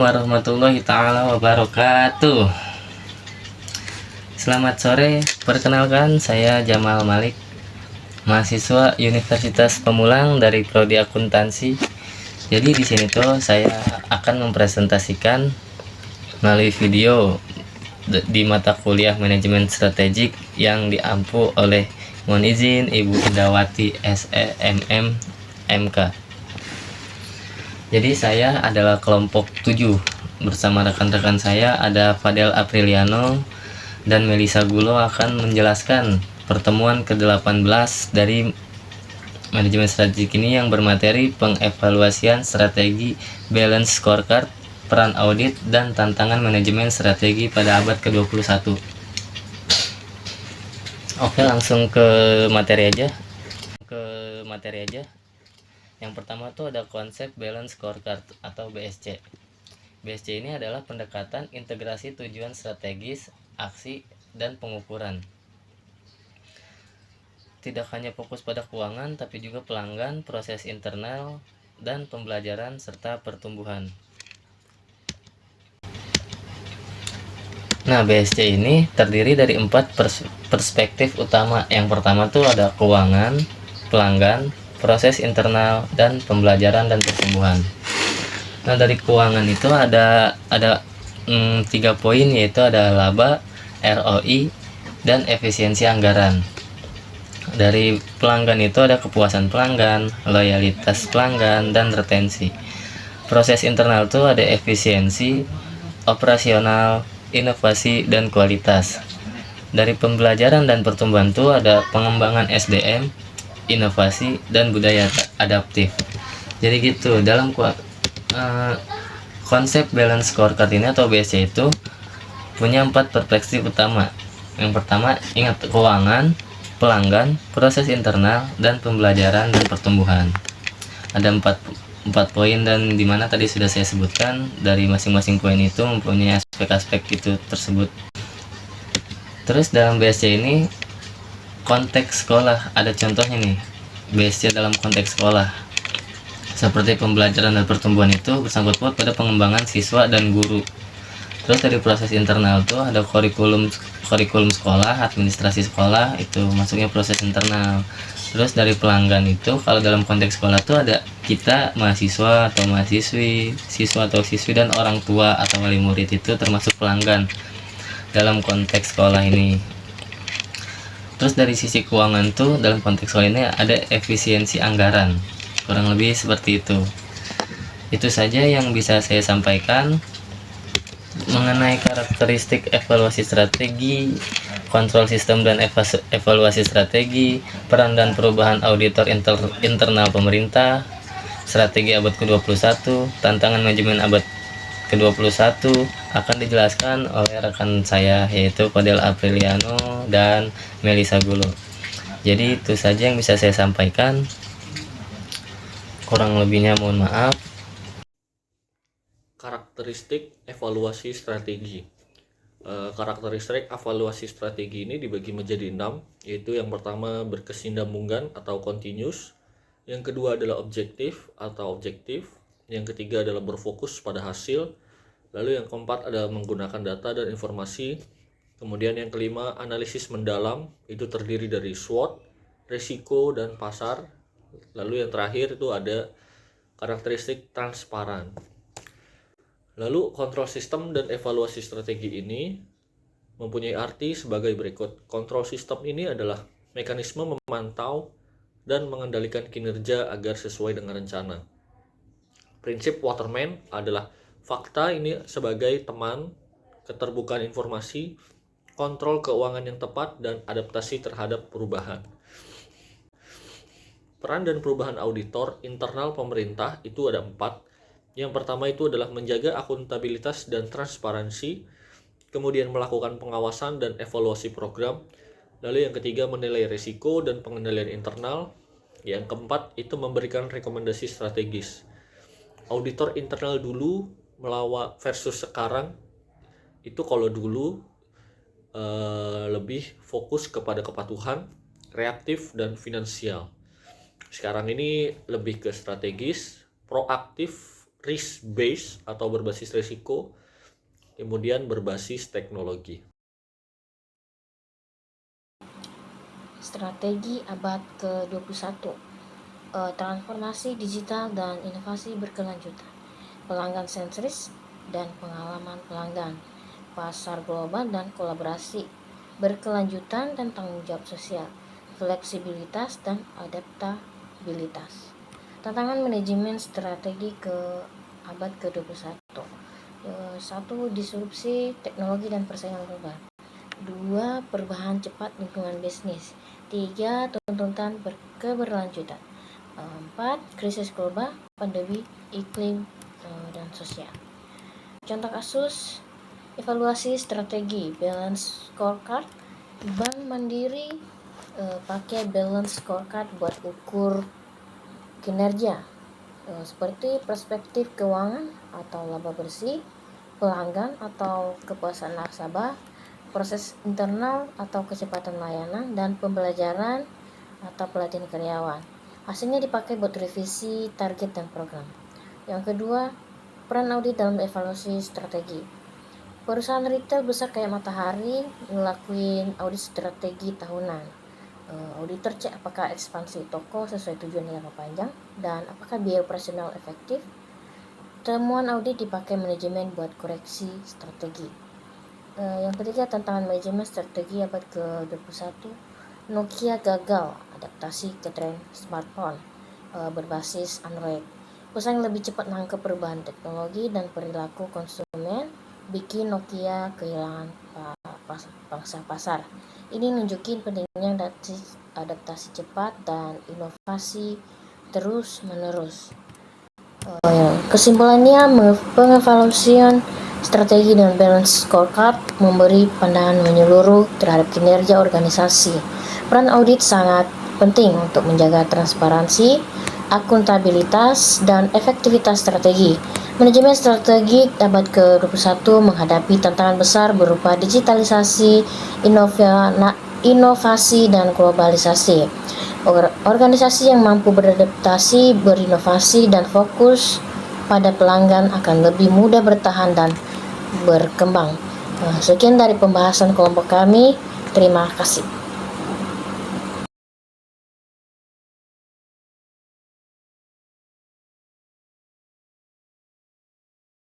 Warahmatullahi taala wabarakatuh. Selamat sore, perkenalkan saya Jamal Malik, mahasiswa Universitas Pemulang dari Prodi Akuntansi. Jadi di sini tuh saya akan mempresentasikan melalui video di mata kuliah Manajemen Strategik yang diampu oleh mohon izin Ibu Indawati SEMM MK. Jadi saya adalah kelompok 7 bersama rekan-rekan saya ada Fadel Apriliano dan Melisa Gulo akan menjelaskan pertemuan ke-18 dari manajemen strategik ini yang bermateri pengevaluasian strategi balance scorecard, peran audit, dan tantangan manajemen strategi pada abad ke-21. Oke, langsung ke materi aja. Yang pertama tuh ada konsep balance scorecard atau BSC. BSC ini adalah pendekatan integrasi tujuan strategis, aksi, dan pengukuran. Tidak hanya fokus pada keuangan, tapi juga pelanggan, proses internal, dan pembelajaran serta pertumbuhan. Nah, BSC ini terdiri dari 4 perspektif utama. Yang pertama tuh ada keuangan, pelanggan, proses internal, dan pembelajaran dan pertumbuhan. Nah, dari keuangan itu ada 3 poin, yaitu ada laba, ROI, dan efisiensi anggaran. Dari pelanggan itu ada kepuasan pelanggan, loyalitas pelanggan, dan retensi. Proses internal itu ada efisiensi, operasional, inovasi, dan kualitas. Dari pembelajaran dan pertumbuhan itu ada pengembangan SDM, inovasi, dan budaya adaptif. Jadi gitu, dalam konsep balance scorecard ini atau BSC itu punya 4 perspektif utama. Yang pertama, ingat keuangan, pelanggan, proses internal, dan pembelajaran dan pertumbuhan. Ada 4 poin, dan dimana tadi sudah saya sebutkan dari masing-masing poin itu mempunyai aspek-aspek itu tersebut. Terus dalam BSC ini konteks sekolah, ada contohnya nih. BSC dalam konteks sekolah seperti pembelajaran dan pertumbuhan itu bersangkut paut pada pengembangan siswa dan guru. Terus dari proses internal tuh ada kurikulum sekolah, administrasi sekolah, itu masuknya proses internal. Terus dari pelanggan itu kalau dalam konteks sekolah tuh ada kita mahasiswa atau mahasiswi, siswa atau siswi, dan orang tua atau wali murid itu termasuk pelanggan dalam konteks sekolah ini. Terus dari sisi keuangan tuh dalam konteks sekolah ini ada efisiensi anggaran, kurang lebih seperti itu. Itu saja yang bisa saya sampaikan mengenai karakteristik evaluasi strategi, kontrol sistem dan evaluasi strategi, peran dan perubahan auditor internal pemerintah, strategi abad ke-21, tantangan manajemen abad ke-21 akan dijelaskan oleh rekan saya yaitu Fadel Apriliano dan Melisa Gulo. Jadi itu saja yang bisa saya sampaikan, kurang lebihnya mohon maaf. Karakteristik evaluasi strategi. Karakteristik evaluasi strategi ini dibagi menjadi 6, yaitu yang pertama berkesinambungan atau continuous, yang kedua adalah objektif atau objektif, yang ketiga adalah berfokus pada hasil, lalu yang keempat adalah menggunakan data dan informasi, kemudian yang kelima analisis mendalam, itu terdiri dari SWOT, risiko, dan pasar, lalu yang terakhir itu ada karakteristik transparan. Lalu kontrol sistem dan evaluasi strategi ini mempunyai arti sebagai berikut. Kontrol sistem ini adalah mekanisme memantau dan mengendalikan kinerja agar sesuai dengan rencana. Prinsip Waterman adalah fakta ini sebagai teman, keterbukaan informasi, kontrol keuangan yang tepat, dan adaptasi terhadap perubahan. Peran dan perubahan auditor internal pemerintah itu ada 4. Yang pertama itu adalah menjaga akuntabilitas dan transparansi, kemudian melakukan pengawasan dan evaluasi program, lalu yang ketiga menilai risiko dan pengendalian internal, yang keempat itu memberikan rekomendasi strategis. Auditor internal dulu melawan versus sekarang, itu kalau dulu lebih fokus kepada kepatuhan, reaktif, dan finansial. Sekarang ini lebih ke strategis, proaktif, risk based atau berbasis risiko, kemudian berbasis teknologi. Strategi abad ke-21, transformasi digital dan inovasi berkelanjutan, pelanggan sentris dan pengalaman pelanggan, pasar global dan kolaborasi, berkelanjutan dan tanggung jawab sosial, fleksibilitas dan adaptabilitas. Tantangan manajemen strategi ke abad ke-21. 1. Disrupsi teknologi dan persaingan global. 2. Perubahan cepat lingkungan bisnis. 3. Tuntutan keberlanjutan. 4. Krisis global, pandemi, iklim, dan sosial. Contoh kasus, evaluasi strategi, balance scorecard. Bank Mandiri pakai balance scorecard buat ukur kinerja, seperti perspektif keuangan atau laba bersih, pelanggan atau kepuasan nasabah, proses internal atau kecepatan layanan, dan pembelajaran atau pelatihan karyawan. Hasilnya dipakai buat revisi target dan program. Yang kedua, peran audit dalam evaluasi strategi. Perusahaan retail besar kayak Matahari ngelakuin audit strategi tahunan. Auditor cek apakah ekspansi toko sesuai tujuan jangka panjang dan apakah biaya operasional efektif. Temuan audit dipakai manajemen buat koreksi strategi. Yang ketiga, tantangan manajemen strategi abad ke-21. Nokia gagal adaptasi ke tren smartphone berbasis Android. Perusahaan lebih cepat nangkep perubahan teknologi dan perilaku konsumen, bikin Nokia kehilangan pangsa pasar. Ini nunjukin pentingnya adaptasi cepat dan inovasi terus menerus. Kesimpulannya, pengevaluasian strategi dan balance scorecard memberi pandangan menyeluruh terhadap kinerja organisasi. Peran audit sangat penting untuk menjaga transparansi, akuntabilitas, dan efektivitas strategi. Manajemen strategi abad ke-21 menghadapi tantangan besar berupa digitalisasi, inovasi, dan globalisasi. Organisasi yang mampu beradaptasi, berinovasi, dan fokus pada pelanggan akan lebih mudah bertahan dan berkembang. Sekian dari pembahasan kelompok kami. Terima kasih.